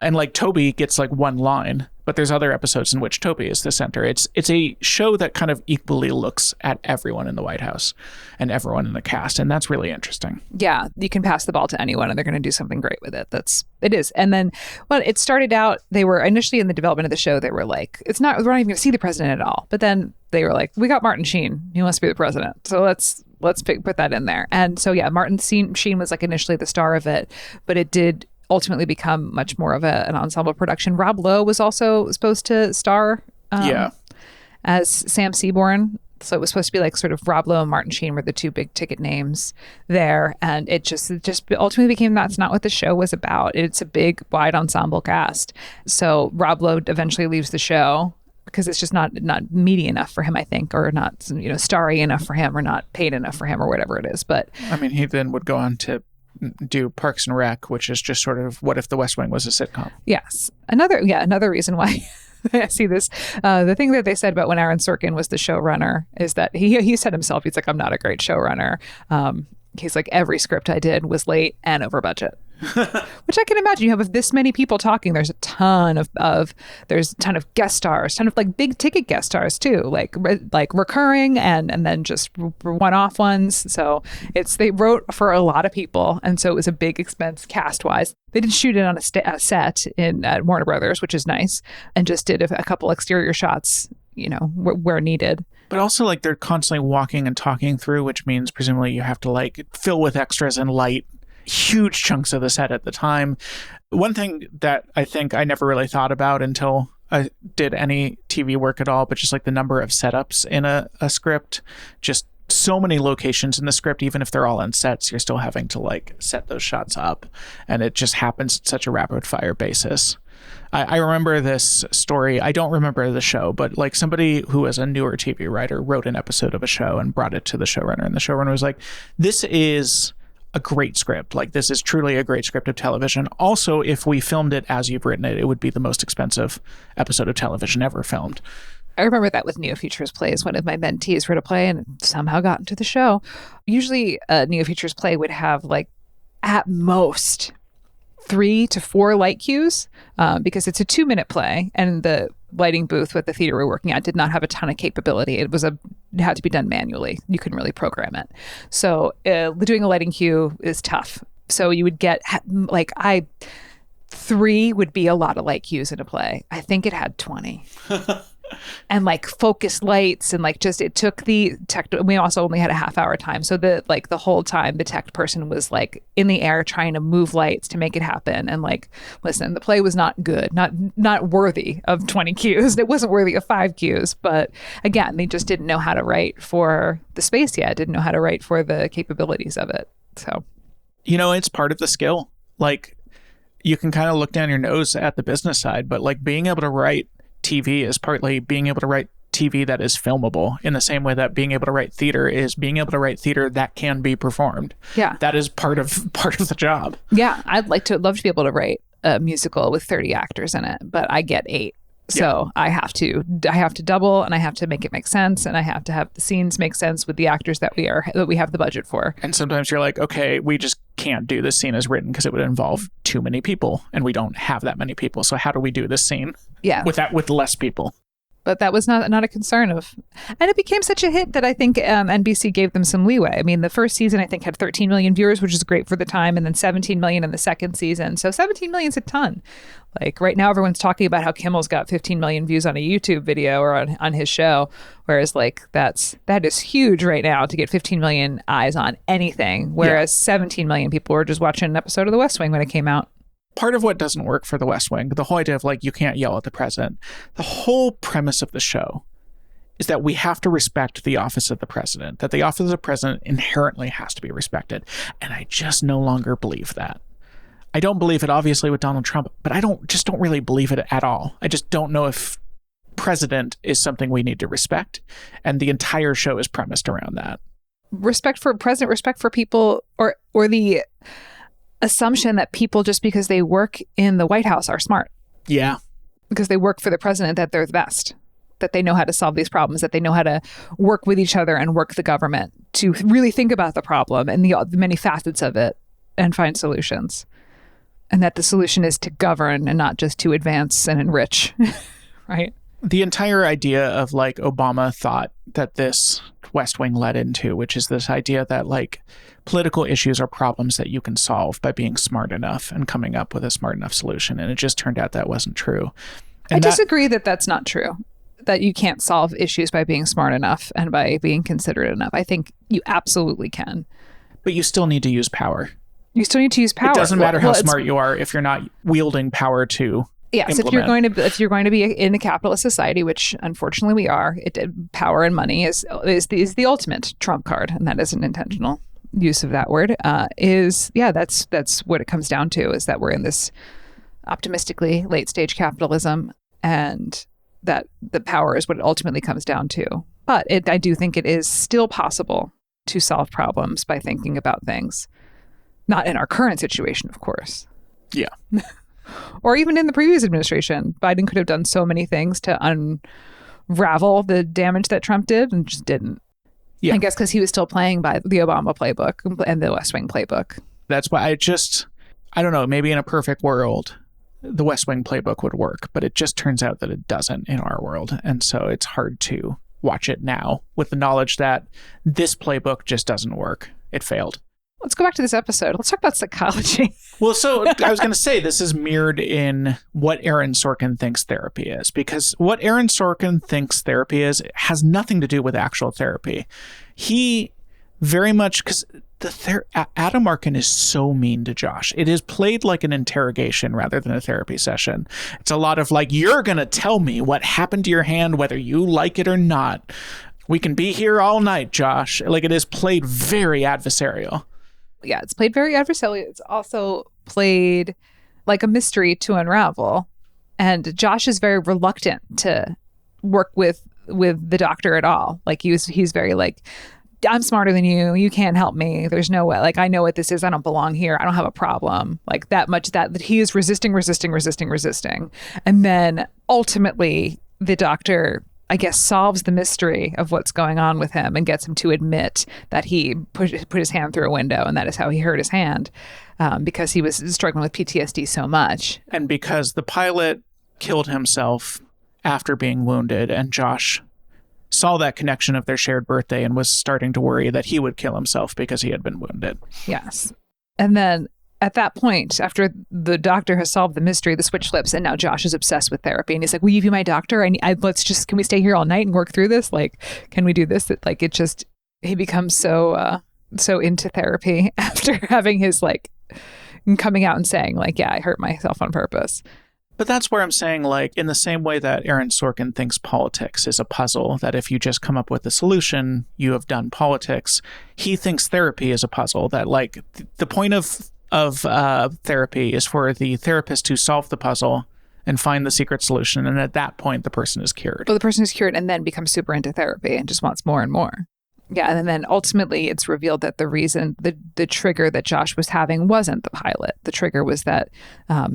And like Toby gets like one line, but there's other episodes in which Toby is the center. It's a show that kind of equally looks at everyone in the White House and everyone in the cast, and that's really interesting. Yeah, you can pass the ball to anyone and they're going to do something great with it. It is. And then, well, it started out, they were initially in the development of the show, they were like, we're not even going to see the president at all. But then they were like, we got Martin Sheen. He wants to be the president. So let's put that in there. And so, yeah, Martin Sheen was like initially the star of it, but it did ultimately become much more of an ensemble production. Rob Lowe was also supposed to star as Sam Seaborn. So it was supposed to be like sort of Rob Lowe and Martin Sheen were the 2 big ticket names there. And it just ultimately became that's not what the show was about. It's a big, wide ensemble cast. So Rob Lowe eventually leaves the show because it's just not meaty enough for him, I think, or not, starry enough for him, or not paid enough for him, or whatever it is. But I mean, he then would go on to do Parks and Rec, which is just sort of what if the West Wing was a sitcom. Yes. Another reason why I see this, the thing that they said about when Aaron Sorkin was the showrunner is that he said himself, he's like, I'm not a great showrunner. He's like, every script I did was late and over budget. Which I can imagine. You have this many people talking. There's a ton of guest stars, ton of like big ticket guest stars too, like recurring and then just one-off ones. So they wrote for a lot of people, and so it was a big expense cast wise. They did shoot it on a set at Warner Brothers, which is nice, and just did a couple exterior shots, where needed. But also, like, they're constantly walking and talking through, which means presumably you have to like fill with extras and light huge chunks of the set at the time. One thing that I think I never really thought about until I did any TV work at all, but just like the number of setups in a script, just so many locations in the script, even if they're all on sets, you're still having to like set those shots up. And it just happens at such a rapid fire basis. I remember this story. I don't remember the show, but like somebody who was a newer TV writer wrote an episode of a show and brought it to the showrunner. And the showrunner was like, this is a great script. Like, this is truly a great script of television. Also, if we filmed it as you've written it, it would be the most expensive episode of television ever filmed. I remember that with Neo Futures Plays. One of my mentees wrote a play and somehow got into the show. Usually a Neo Futures play would have like at most 3 to 4 light cues because it's a 2-minute play, and the lighting booth with the theater we're working at did not have a ton of capability. It had to be done manually. You couldn't really program it. So doing a lighting cue is tough. So you would get 3 would be a lot of light cues in a play. I think it had 20. And like focused lights and like just it took the tech. We also only had a half-hour time, so the whole time the tech person was like in the air trying to move lights to make it happen. And like, listen, the play was not good, not worthy of 20 cues. It wasn't worthy of 5 cues. But again, they just didn't know how to write for the space yet. Didn't know how to write for the capabilities of it. So, it's part of the skill. Like, you can kind of look down your nose at the business side, but like being able to write TV is partly being able to write TV that is filmable, in the same way that being able to write theater is being able to write theater that can be performed. Yeah. That is part of the job. Yeah. I'd love to be able to write a musical with 30 actors in it, but I get 8. So I have to double, and I have to make it make sense, and I have to have the scenes make sense with the actors that we have the budget for. And sometimes you're like, okay, we just can't do this scene as written because it would involve too many people, and we don't have that many people. So how do we do this scene? Yeah. With less people? But that was not a concern of, and it became such a hit that I think NBC gave them some leeway. I mean, the first season I think had 13 million viewers, which is great for the time, and then 17 million in the second season. So 17 million is a ton. Like right now, everyone's talking about how Kimmel's got 15 million views on a YouTube video or on his show, whereas like that is huge right now to get 15 million eyes on anything, whereas 17 million people were just watching an episode of The West Wing when it came out. Part of what doesn't work for The West Wing, the whole idea of like, you can't yell at the president. The whole premise of the show is that we have to respect the office of the president, that the office of the president inherently has to be respected. And I just no longer believe that. I don't believe it, obviously, with Donald Trump, but I don't really believe it at all. I just don't know if president is something we need to respect. And the entire show is premised around that. Respect for president, respect for people, or the assumption that people, just because they work in the White House, are smart. Yeah. Because they work for the president, that they're the best, that they know how to solve these problems, that they know how to work with each other and work the government to really think about the problem and the many facets of it and find solutions. And that the solution is to govern and not just to advance and enrich, right? The entire idea of like Obama thought that this West Wing led into, which is this idea that like political issues are problems that you can solve by being smart enough and coming up with a smart enough solution. And it just turned out that wasn't true. And I disagree that that's not true, that you can't solve issues by being smart enough and by being considerate enough. I think you absolutely can. But you still need to use power. You still need to use power. It doesn't matter how smart you are if you're not wielding power to yes, implement. if you're going to be in a capitalist society, which unfortunately we are, power and money is the ultimate trump card, and that is an intentional use of that word. That's what it comes down to, is that we're in this optimistically late stage capitalism, and that the power is what it ultimately comes down to. But I do think it is still possible to solve problems by thinking about things. Not in our current situation, of course. Yeah. Or even in the previous administration. Biden could have done so many things to unravel the damage that Trump did and just didn't. Yeah. I guess because he was still playing by the Obama playbook and the West Wing playbook. That's why I don't know, maybe in a perfect world, the West Wing playbook would work, but it just turns out that it doesn't in our world. And so it's hard to watch it now with the knowledge that this playbook just doesn't work. It failed. Let's go back to this episode. Let's talk about psychology. Well, so I was going to say this is mirrored in what Aaron Sorkin thinks therapy is, because what Aaron Sorkin thinks therapy is has nothing to do with actual therapy. He very much, because Adam Arkin is so mean to Josh. It is played like an interrogation rather than a therapy session. It's a lot of like, you're going to tell me what happened to your hand, whether you like it or not. We can be here all night, Josh. Like, it is played very adversarial. Yeah, it's played very adversarial. It's also played like a mystery to unravel. And Josh is very reluctant to work with the doctor at all. Like he's very like, I'm smarter than you. You can't help me. There's no way. Like, I know what this is. I don't belong here. I don't have a problem. Like that much that he is resisting. And then ultimately the doctor, I guess, solves the mystery of what's going on with him and gets him to admit that he put his hand through a window, and that is how he hurt his hand, because he was struggling with PTSD so much. And because the pilot killed himself after being wounded, and Josh saw that connection of their shared birthday and was starting to worry that he would kill himself because he had been wounded. Yes. And then at that point, after the doctor has solved the mystery, the switch flips, and now Josh is obsessed with therapy. And he's like, will you be my doctor? Can we stay here all night and work through this? Like, can we do this? He becomes so into therapy after having his, like, coming out and saying, like, yeah, I hurt myself on purpose. But that's where I'm saying, like, in the same way that Aaron Sorkin thinks politics is a puzzle, that if you just come up with a solution, you have done politics, he thinks therapy is a puzzle, that, like, the point of of therapy is for the therapist to solve the puzzle and find the secret solution. And at that point, the person is cured. Well, the person is cured and then becomes super into therapy and just wants more and more. Yeah. And then ultimately it's revealed that the reason, the trigger that Josh was having wasn't the pilot. The trigger was that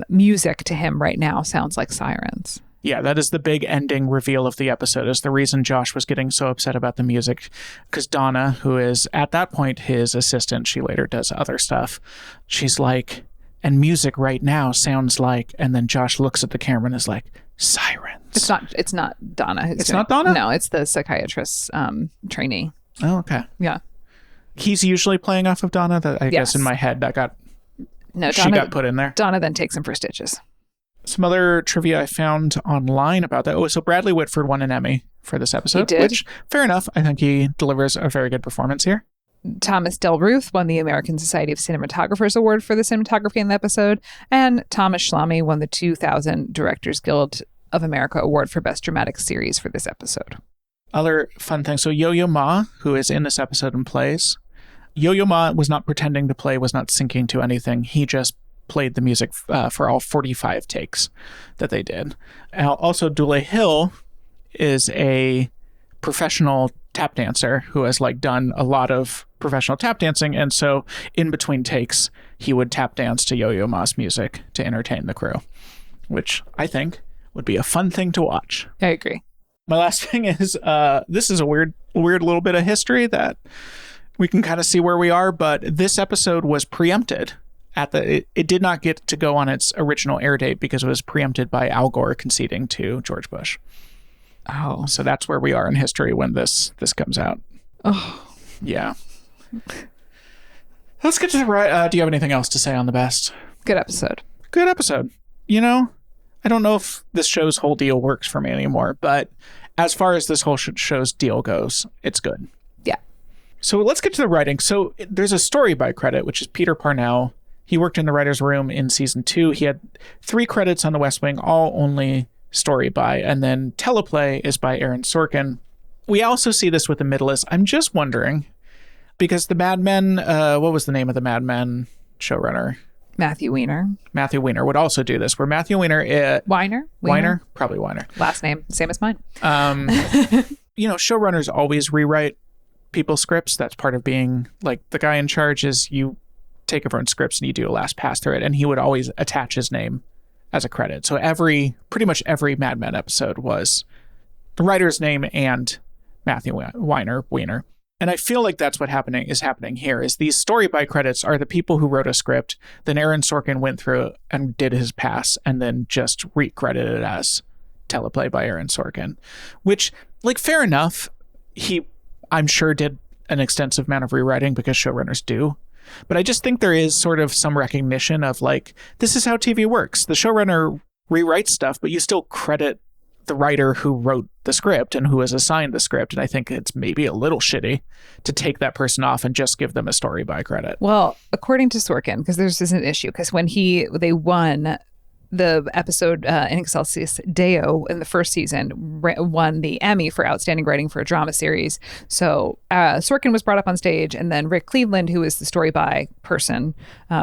music to him right now sounds like sirens. Yeah, that is the big ending reveal of the episode, is the reason Josh was getting so upset about the music. Because Donna, who is at that point his assistant, she later does other stuff. She's like, and music right now sounds like, and then Josh looks at the camera and is like, sirens. It's not Donna. It's not Donna? No, it's the psychiatrist's trainee. Oh, okay. Yeah. He's usually playing off of Donna. That I guess in my head she got put in there. Donna then takes him for stitches. Some other trivia I found online about that. Oh, so Bradley Whitford won an Emmy for this episode. He did. Which, fair enough. I think he delivers a very good performance here. Thomas Del Ruth won the American Society of Cinematographers Award for the cinematography in the episode. And Thomas Schlamme won the 2000 Directors Guild of America Award for Best Dramatic Series for this episode. Other fun things. So Yo-Yo Ma, who is in this episode and plays, Yo-Yo Ma was not pretending to play, was not syncing to anything. He just played the music for all 45 takes that they did. Also, Dule Hill is a professional tap dancer who has done a lot of professional tap dancing, and so in between takes he would tap dance to Yo-Yo Ma's music to entertain the crew, which I think would be a fun thing to watch. I agree. My last thing is this is a weird little bit of history that we can kind of see where we are, but this episode was preempted. It did not get to go on its original air date because it was preempted by Al Gore conceding to George Bush. Oh. So that's where we are in history when this comes out. Oh. Yeah. Let's get to the right. Do you have anything else to say on the best? Good episode. Good episode. I don't know if this show's whole deal works for me anymore, but as far as this whole show's deal goes, it's good. Yeah. So let's get to the writing. So there's a story by credit, which is Peter Parnell. He worked in the writer's room in season 2. He had 3 credits on The West Wing, all only story by, and then teleplay is by Aaron Sorkin. We also see this with The Middleists. I'm just wondering, because the Mad Men, what was the name of the Mad Men showrunner? Matthew Weiner. Matthew Weiner would also do this, where Matthew Weiner... Weiner? Probably Weiner. Last name, same as mine. Showrunners always rewrite people's scripts. That's part of being, the guy in charge is you take everyone's scripts and you do a last pass through it, and he would always attach his name as a credit. So pretty much every Mad Men episode was the writer's name and Matthew Weiner. And I feel like that's what is happening here, is these story by credits are the people who wrote a script, then Aaron Sorkin went through and did his pass and then just recredited it as teleplay by Aaron Sorkin, which, fair enough. He, I'm sure, did an extensive amount of rewriting because showrunners do. But I just think there is sort of some recognition of this is how TV works. The showrunner rewrites stuff, but you still credit the writer who wrote the script and who was assigned the script. And I think it's maybe a little shitty to take that person off and just give them a story by credit. Well, according to Sorkin, because there's an issue, because when they won the episode In Excelsis Deo in the first season, won the Emmy for Outstanding Writing for a Drama Series. So Sorkin was brought up on stage, and then Rick Cleveland, who is the story by person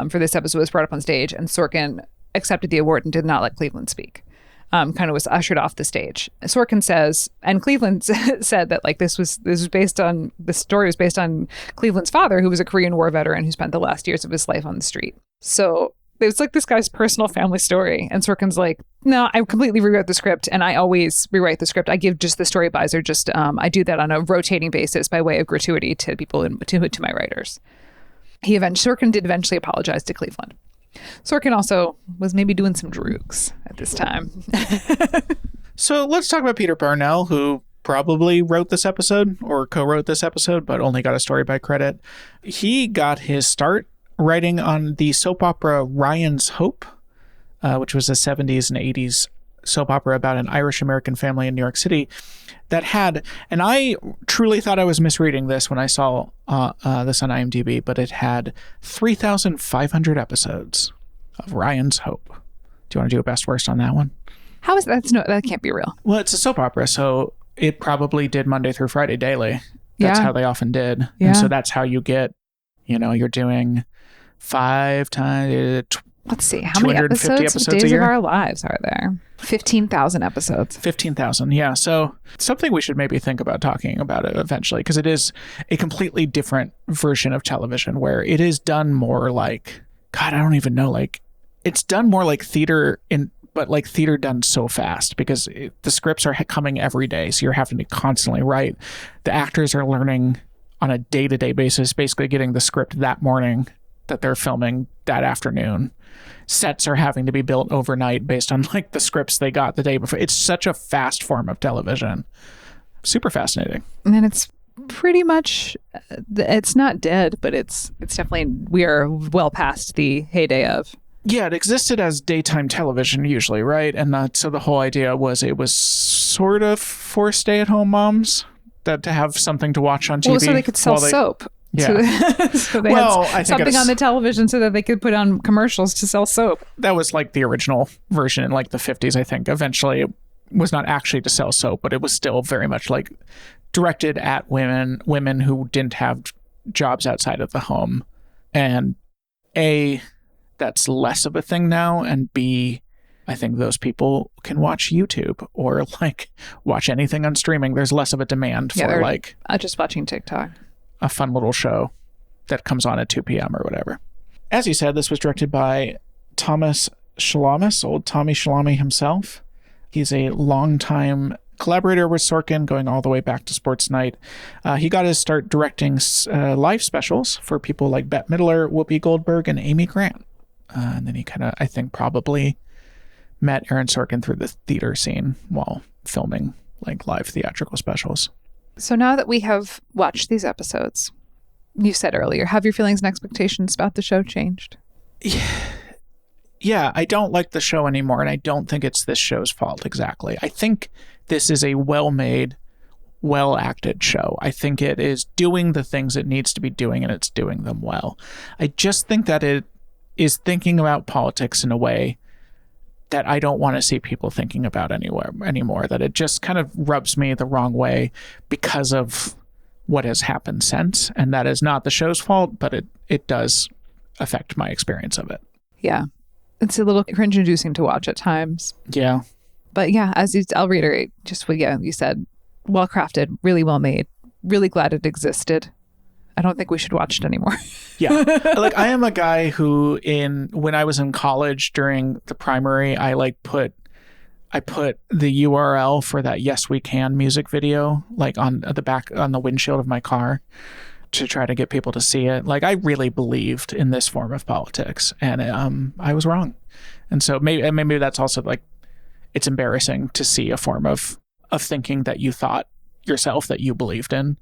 for this episode, was brought up on stage, and Sorkin accepted the award and did not let Cleveland speak. Kind of was ushered off the stage. Sorkin says, and Cleveland said that the story was based on Cleveland's father, who was a Korean War veteran who spent the last years of his life on the street. So it was this guy's personal family story. And Sorkin's like, no, I completely rewrote the script, and I always rewrite the script. I give just the story buys, or just I do that on a rotating basis by way of gratuity to people to my writers. Sorkin did eventually apologize to Cleveland. Sorkin also was maybe doing some drugs at this time. So let's talk about Peter Parnell, who probably wrote this episode or co-wrote this episode, but only got a story by credit. He got his start writing on the soap opera Ryan's Hope, which was a 70s and 80s soap opera about an Irish-American family in New York City that had, and I truly thought I was misreading this when I saw this on IMDb, but it had 3,500 episodes of Ryan's Hope. Do you want to do a best worst on that one? How is that? That can't be real. Well, it's a soap opera, so it probably did Monday through Friday daily. That's how they often did. Yeah. And so that's how you get, you're doing 5 times Let's see. How many 250 episodes of episodes a Days of year? Our Lives are there? 15,000 episodes. 15,000. Yeah. So something we should maybe think about talking about it eventually, because it is a completely different version of television where it is done more like, God, I don't even know. Like, it's done more like theater but like theater done so fast because the scripts are coming every day. So you're having to constantly write. The actors are learning on a day-to-day basis, basically getting the script that morning that they're filming that afternoon. Sets are having to be built overnight based on like the scripts they got the day before. It's such a fast form of television. Super fascinating. And it's pretty much, it's not dead, but it's definitely, we are well past the heyday of. Yeah, it existed as daytime television usually, right? And so the whole idea was it was sort of for stay-at-home moms that to have something to watch on TV. Well, so they could sell soap. Yeah. So they Well, had I think something on the television so that they could put on commercials to sell soap. That was like the original version in like the 50s, I think. Eventually it was not actually to sell soap, but it was still very much like directed at women who didn't have jobs outside of the home. And A, that's less of a thing now, and B, I think those people can watch YouTube or like watch anything on streaming. There's less of a demand for like just watching TikTok. A fun little show that comes on at 2 p.m. or whatever. As you said, this was directed by Thomas Shalamis, old Tommy Shalami himself. He's a longtime collaborator with Sorkin, going all the way back to Sports Night. He got his start directing live specials for people like Bette Midler, Whoopi Goldberg, and Amy Grant. And then he kind of, I think, probably met Aaron Sorkin through the theater scene while filming like live theatrical specials. So now that we have watched these episodes, you said earlier, have your feelings and expectations about the show changed? Yeah, I don't like the show anymore, and I don't think it's this show's fault exactly. I think this is a well-made, well-acted show. I think it is doing the things it needs to be doing, and it's doing them well. I just think that it is thinking about politics in a way that I don't want to see people thinking about anymore, that it just kind of rubs me the wrong way because of what has happened since. And that is not the show's fault, but it does affect my experience of it. Yeah. It's a little cringe-inducing to watch at times. Yeah. But yeah, I'll reiterate just what you said. Well-crafted, really well-made, really glad it existed. I don't think we should watch it anymore. Yeah. Like, I am a guy who when I was in college during the primary, I put the URL for that Yes We Can music video, like on the windshield of my car to try to get people to see it. Like, I really believed in this form of politics, and I was wrong. And so maybe that's also like, it's embarrassing to see a form of thinking that you thought yourself that you believed in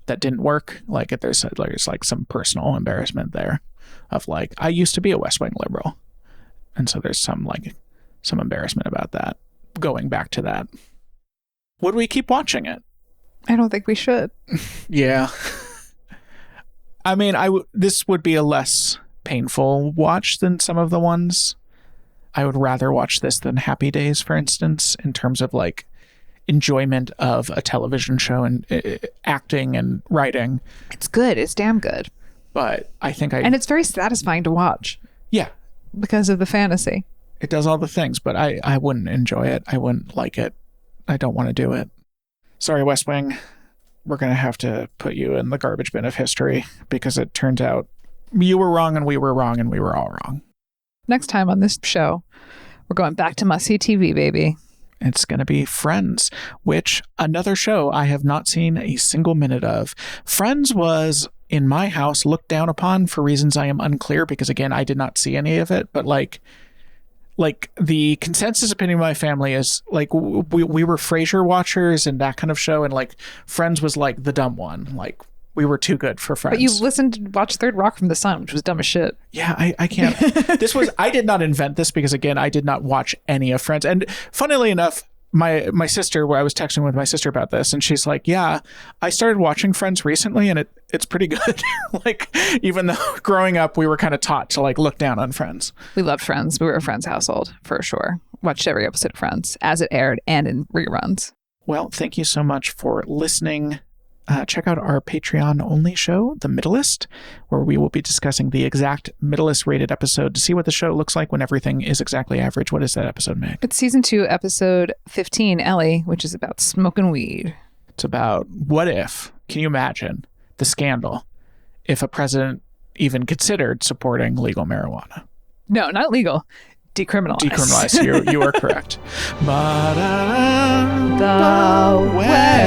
that didn't work. Like, there's like some personal embarrassment there of like, I used to be a West Wing liberal. And so there's some embarrassment about that, going back to that. Would we keep watching it? I don't think we should. Yeah. I mean, this would be a less painful watch than some of the ones. I would rather watch this than Happy Days, for instance, in terms of like enjoyment of a television show and acting and writing. It's good. It's damn good. But I think and it's very satisfying to watch. Yeah. Because of the fantasy. It does all the things, but I wouldn't enjoy it. I wouldn't like it. I don't want to do it. Sorry, West Wing. We're going to have to put you in the garbage bin of history because it turns out you were wrong and we were wrong and we were all wrong. Next time on this show, we're going back to must-see TV, baby. It's going to be Friends, which another show I have not seen a single minute of. Friends was, in my house, looked down upon for reasons I am unclear because, again, I did not see any of it. But like the consensus opinion of my family is like we were Frasier watchers and that kind of show. And like Friends was like the dumb one. Like, we were too good for Friends. But you listened to watch Third Rock from the Sun, which was dumb as shit. Yeah, I can't. I did not invent this because, again, I did not watch any of Friends. And funnily enough, my sister, where I was texting with my sister about this, and she's like, yeah, I started watching Friends recently and it's pretty good. Like, even though growing up, we were kind of taught to like look down on Friends. We loved Friends. We were a Friends household for sure. Watched every episode of Friends as it aired and in reruns. Well, thank you so much for listening. check out our Patreon-only show, The Middleist, where we will be discussing the exact Middleist-rated episode to see what the show looks like when everything is exactly average. What is that episode, Meg? It's season 2, episode 15, Ellie, which is about smoking weed. It's about what if, can you imagine the scandal if a president even considered supporting legal marijuana? No, not legal. Decriminalized. Decriminalized. You are correct. The way.